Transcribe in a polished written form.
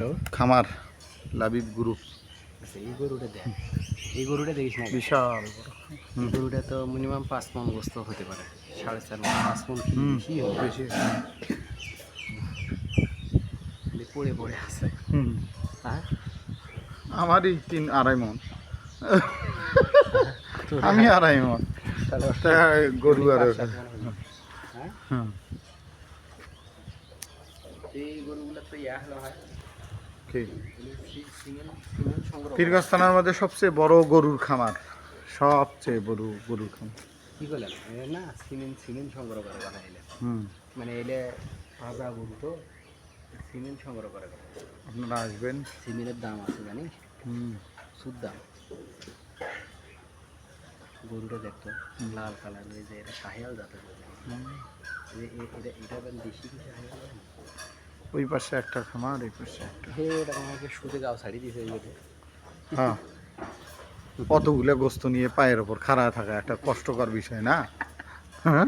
তো খামার লাবিব গ্রুপ। আচ্ছা, এই গরুটা দেখিস না, বিশাল বড়। এই গরুটা তো মিনিমাম 5 মণ গোস্ত হতে পারে, 4.5 মণ, 5 মণ কি বেশি হবে, বেশি। পড়ে পড়ে আছে। হ্যাঁ, আমারই 3-2.5 মণ, তোর আমি 2.5 মণ, তা গরু আর 5-7 মণ হবে। হ্যাঁ, এই গরুগুলো তো হলো হয় সিমেন্ট সংগ্রহ পীরগঞ্জ থানার মধ্যে সবচেয়ে বড় গরুর খামার, সবচেয়ে বড় গরুর খামার। কি করলেন না, সিমেন্ট সংগ্রহ করে কথা এলে, মানে এলে ভাজা গরু তো সিমেন্ট সংগ্রহ করে কথা। আপনারা আসবেন, সিমেন্টের দাম আছে জানিস, সুদ দাম। গরুটা দেখতো লাল কালার, এই যে এটা শাহিয়াল জাতের গরু, এটা দেশি কি শাহিয়াল? ওই পাশে একটা খামার, এই পাশে একটা। এটা আমাকে সুদে গাও ছাড়ি দিয়েছে এই গরু। হ্যাঁ, কতগুলো গোস্ত নিয়ে পায়ের ওপর খাড়া থাকা একটা কষ্টকর বিষয় না? হ্যাঁ।